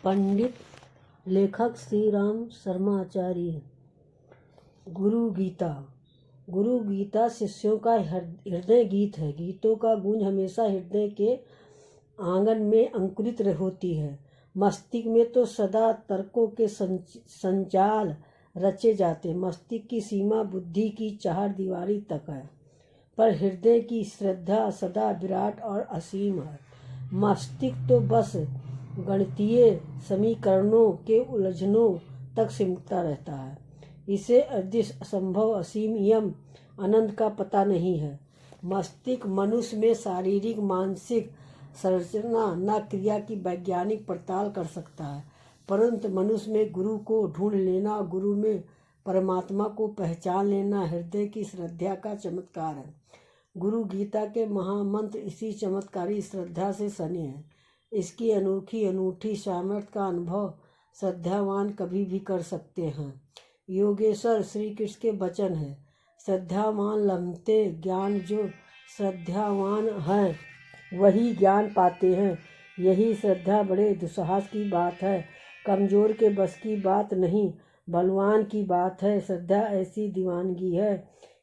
पंडित लेखक श्री राम शर्मा आचार्य। गुरु गीता। गुरु गीता शिष्यों का हृदय गीत है। गीतों का गूंज हमेशा हृदय के आंगन में अंकुरित होती है। मस्तिष्क में तो सदा तर्कों के संचाल रचे जाते। मस्तिष्क की सीमा बुद्धि की चार दीवारी तक है, पर हृदय की श्रद्धा सदा विराट और असीम है। मस्तिष्क तो बस गणितीय समीकरणों के उलझनों तक सिमटता रहता है। इसे अदृश्य, असंभव, असीम, यम, अनंत का पता नहीं है। मस्तिष्क मनुष्य में शारीरिक मानसिक संरचना न क्रिया की वैज्ञानिक पड़ताल कर सकता है, परंतु मनुष्य में गुरु को ढूंढ लेना और गुरु में परमात्मा को पहचान लेना हृदय की श्रद्धा का चमत्कार है। गुरु गीता के महामंत्र इसी चमत्कारी श्रद्धा से सने हैं। इसकी अनूठी सामर्थ्य का अनुभव श्रद्धावान कभी भी कर सकते हैं। योगेश्वर श्री कृष्ण के वचन है, श्रद्धावान लभते ज्ञान। जो श्रद्धावान हैं वही ज्ञान पाते हैं। यही श्रद्धा बड़े दुस्साहस की बात है, कमजोर के बस की बात नहीं, बलवान की बात है। श्रद्धा ऐसी दीवानगी है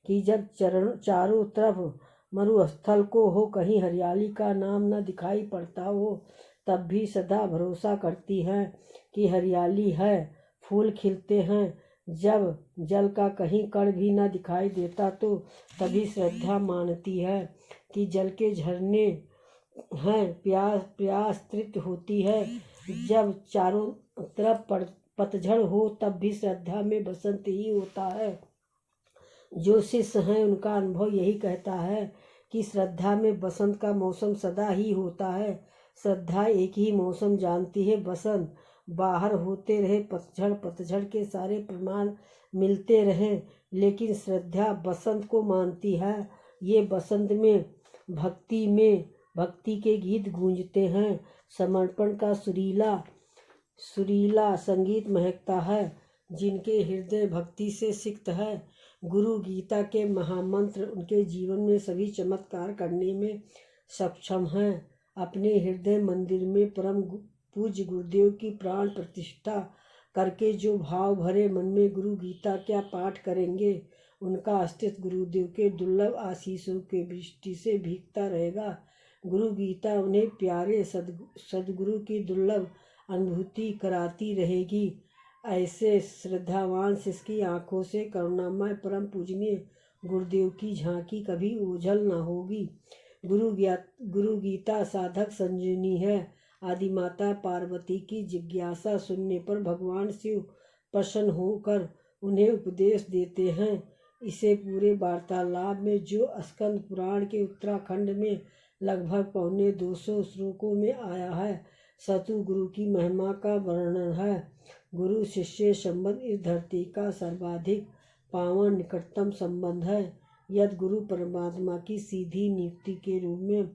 कि जब चारों तरफ मरुस्थल को हो, कहीं हरियाली का नाम न दिखाई पड़ता हो, तब भी सदा भरोसा करती है कि हरियाली है, फूल खिलते हैं। जब जल का कहीं कण भी न दिखाई देता तो तभी श्रद्धा मानती है कि जल के झरने हैं। प्यास तृप्त होती है। जब चारों तरफ पतझड़ हो तब भी श्रद्धा में बसंत ही होता है। जो शिष्य हैं उनका अनुभव यही कहता है कि श्रद्धा में बसंत का मौसम सदा ही होता है। श्रद्धा एक ही मौसम जानती है, बसंत। बाहर होते रहे पतझड़ के सारे प्रमाण मिलते रहें, लेकिन श्रद्धा बसंत को मानती है। ये बसंत में भक्ति के गीत गूंजते हैं। समर्पण का सुरीला संगीत महकता है। जिनके हृदय भक्ति से सिक्त है, गुरु गीता के महामंत्र उनके जीवन में सभी चमत्कार करने में सक्षम हैं। अपने हृदय मंदिर में परम पूज्य गुरुदेव की प्राण प्रतिष्ठा करके जो भाव भरे मन में गुरु गीता क्या पाठ करेंगे, उनका अस्तित्व गुरुदेव के दुर्लभ आशीषों के वृष्टि से भीगता रहेगा। गुरु गीता उन्हें प्यारे सदगुरु की दुर्लभ अनुभूति कराती रहेगी। ऐसे श्रद्धावान शिष्य की आंखों से करुणामय परम पूजनीय गुरुदेव की झांकी कभी ओझल न होगी। गुरु गीता साधक संजीवनी है। आदिमाता पार्वती की जिज्ञासा सुनने पर भगवान शिव प्रसन्न होकर उन्हें उपदेश देते हैं। इसे पूरे वार्तालाप में जो स्कंद पुराण के उत्तराखंड में लगभग 250 श्लोकों में आया है, सतु गुरु की महिमा का वर्णन है। गुरु शिष्य संबंध इस धरती का सर्वाधिक पावन निकटतम संबंध है। यदि गुरु परमात्मा की सीधी नियुक्ति के रूप में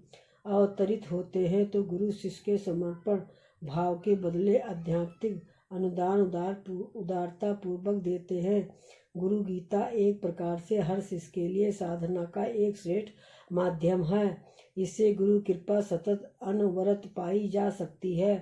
अवतरित होते हैं तो गुरु शिष्य के समर्पण भाव के बदले आध्यात्मिक अनुदान उदारता पूर्वक देते हैं। गुरु गीता एक प्रकार से हर शिष्य के लिए साधना का एक श्रेष्ठ माध्यम है। इससे गुरु कृपा सतत अनवरत पाई जा सकती है।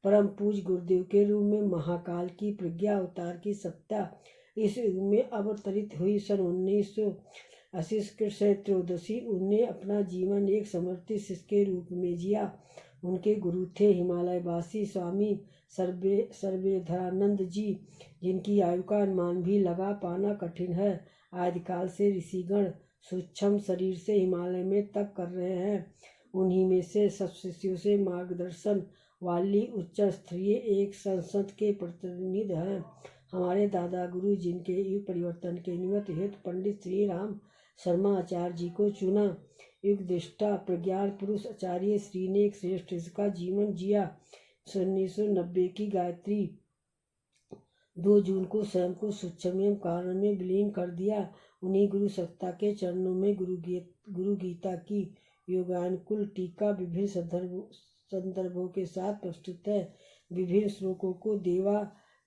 परम पूज्य गुरुदेव के रूप में महाकाल की प्रज्ञा अवतार की सत्ता इस युग में अवतरित हुई। सन 1980 कृष्ण त्रयोदशी उन्हें अपना जीवन एक समर्पित शिष्य के रूप में जिया। उनके गुरु थे हिमालयवासी स्वामी सर्वेधरानंद जी, जिनकी आयु का अनुमान भी लगा पाना कठिन है। आदिकाल से ऋषिगण सूक्ष्म शरीर से हिमालय में तप कर रहे हैं। उन्हीं में से सब शिष्यों से मार्गदर्शन वाली उच्च स्तरीय एक संसद के प्रतिनिधि हैं। हमारे दादा गुरु जिनके युग परिवर्तन के निमित्त हेतु पंडित श्री राम शर्मा आचार्य जी को चुना। युग दृष्टा प्रज्ञान पुरुष आचार्य श्री ने एक श्रेष्ठ का जीवन जिया। 1990 की गायत्री 2 जून को स्वयं को सूक्ष्म कारण में विलीन कर दिया। उन्हीं गुरु सत्ता के चरणों में गुरु गीता की योगानुकूल टीका विभिन्न संदर्भों के साथ प्रस्तुत है। विभिन्न श्लोकों को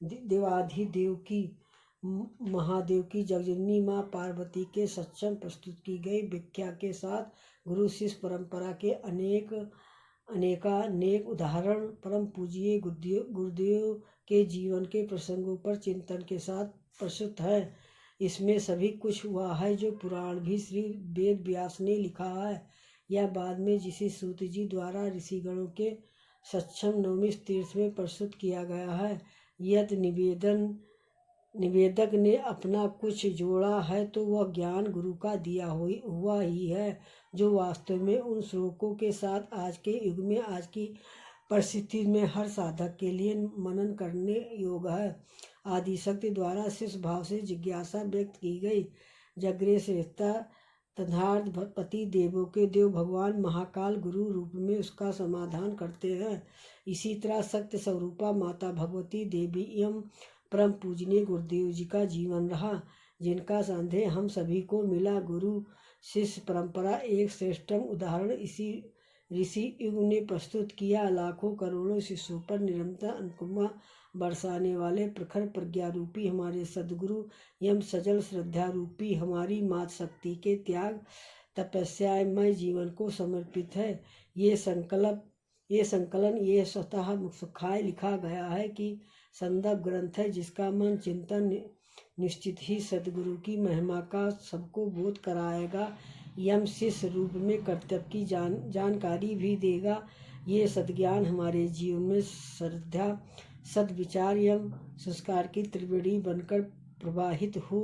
देवाधिदेव की महादेव की जगजननी माँ पार्वती के सक्षम प्रस्तुत की गई व्याख्या के साथ गुरु शिष्य परंपरा के अनेकानेक उदाहरण परम पूज्य गुरुदेव के जीवन के प्रसंगों पर चिंतन के साथ प्रस्तुत है। इसमें सभी कुछ हुआ है जो पुराण भी श्री वेद व्यास ने लिखा है या बाद में जिसे सूत जी द्वारा ऋषिगणों के सक्षम नवमी तीर्थ में प्रस्तुत किया गया है। यदि निवेदक ने अपना कुछ जोड़ा है तो वह ज्ञान गुरु का दिया हुआ ही है, जो वास्तव में उन श्लोकों के साथ आज के युग में आज की परिस्थिति में हर साधक के लिए मनन करने योग्य है। आदिशक्ति द्वारा शिष्य भाव से जिज्ञासा व्यक्त की गई। जगरे श्रेष्ठता तथार्थ पति देवों के देव भगवान महाकाल गुरु रूप में उसका समाधान करते हैं। इसी तरह सत्य स्वरूपा माता भगवती देवी एवं परम पूजनीय गुरुदेव जी का जीवन रहा, जिनका संदेह हम सभी को मिला। गुरु शिष्य परंपरा एक श्रेष्ठतम उदाहरण इसी ऋषि युग ने प्रस्तुत किया। लाखों करोड़ों शिष्यों पर निरंतर अनुकंपा बरसाने वाले प्रखर प्रज्ञा रूपी हमारे सदगुरु एवं सजल श्रद्धा रूपी हमारी मात शक्ति के त्याग तपस्यामय जीवन को समर्पित है। ये संकलन ये स्वतः सुखाय लिखा गया है कि संदर्भ ग्रंथ है, जिसका मन चिंतन निश्चित ही सदगुरु की महिमा का सबको बोध कराएगा एवं शिष्य रूप में कर्तव्य की जानकारी भी देगा। ये सद्ज्ञान हमारे जीवन में श्रद्धा सद्विचार एवं संस्कार की त्रिवेणी बनकर प्रवाहित हो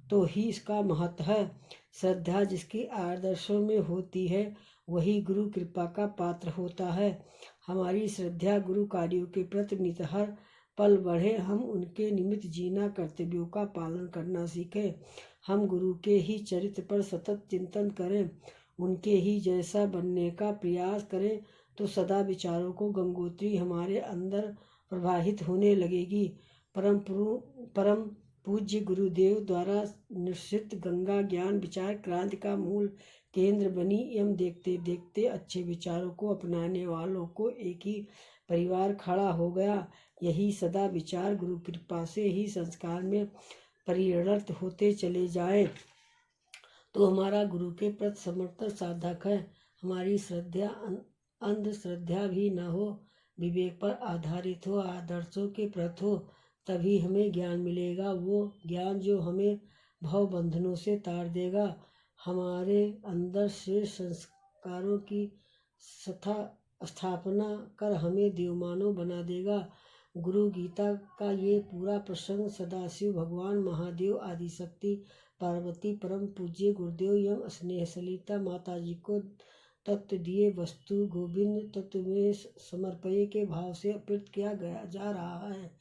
तो ही इसका महत्व है। श्रद्धा जिसकी आदर्शों में होती है वही गुरु कृपा का पात्र होता है। हमारी श्रद्धा गुरु कार्यों के प्रति नित हर पल बढ़े। हम उनके निमित्त जीना कर्तव्यों का पालन करना सीखें। हम गुरु के ही चरित्र पर सतत चिंतन करें, उनके ही जैसा बनने का प्रयास करें तो सदा विचारों को गंगोत्री हमारे अंदर प्रवाहित होने लगेगी। परम पूज्य गुरुदेव द्वारा निश्चित गंगा ज्ञान विचार क्रांति का मूल केंद्र बनी एवं देखते देखते अच्छे विचारों को अपनाने वालों को एक ही परिवार खड़ा हो गया। यही सदा विचार गुरु कृपा से ही संस्कार में परिणत होते चले जाएं तो हमारा गुरु के प्रति समर्पण साधक है। हमारी श्रद्धा अंधश्रद्धा भी न हो, विवेक पर आधारित हो, आदर्शों के प्रति हो, तभी हमें ज्ञान मिलेगा। वो ज्ञान जो हमें भव बंधनों से तार देगा, हमारे अंदर श्रेष्ठ संस्कारों की स्थापना कर हमें देवमानव बना देगा। गुरु गीता का ये पूरा प्रसंग सदाशिव भगवान महादेव आदिशक्ति पार्वती परम पूज्य गुरुदेव एवं स्नेह सलिता माता जी को तत्व दिए वस्तु गोविंद तत्व में समर्पय के भाव से अर्पित किया जा रहा है।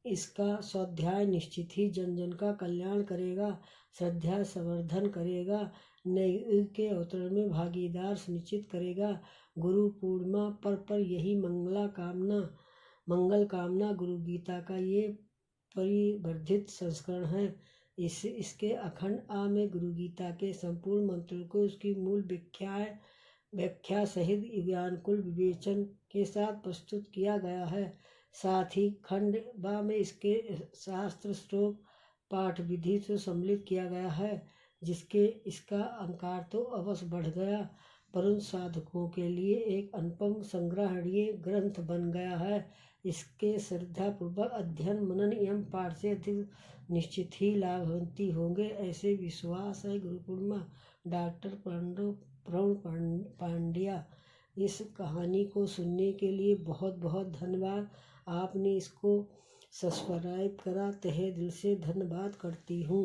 इसका स्वाध्याय निश्चित ही जन जन का कल्याण करेगा, श्रद्धा संवर्धन करेगा, नए युग के अवतरण में भागीदार सुनिश्चित करेगा। गुरु पूर्णिमा पर यही मंगल कामना गुरु गीता का ये परिवर्धित संस्करण है। इसके अखंड में गुरु गीता के संपूर्ण मंत्रों को उसकी मूल व्याख्या सहित ज्ञानकुल विवेचन के साथ प्रस्तुत किया गया है। साथ ही खंड बा में इसके शास्त्र श्लोक पाठ विधि से सम्मिलित किया गया है, जिसके इसका अंकार तो अवश्य बढ़ गया, परंतु साधकों के लिए एक अनुपम संग्रहणीय ग्रंथ बन गया है। इसके श्रद्धापूर्वक अध्ययन मनन एवं पाठ से अधिक निश्चित ही लाभान्वित होंगे, ऐसे विश्वास है। गुरु पूर्णिमा डॉक्टर प्रणव पांड्या। इस कहानी को सुनने के लिए बहुत बहुत धन्यवाद। आपने इसको सब्सक्राइब करा, तहे दिल से धन्यवाद करती हूँ।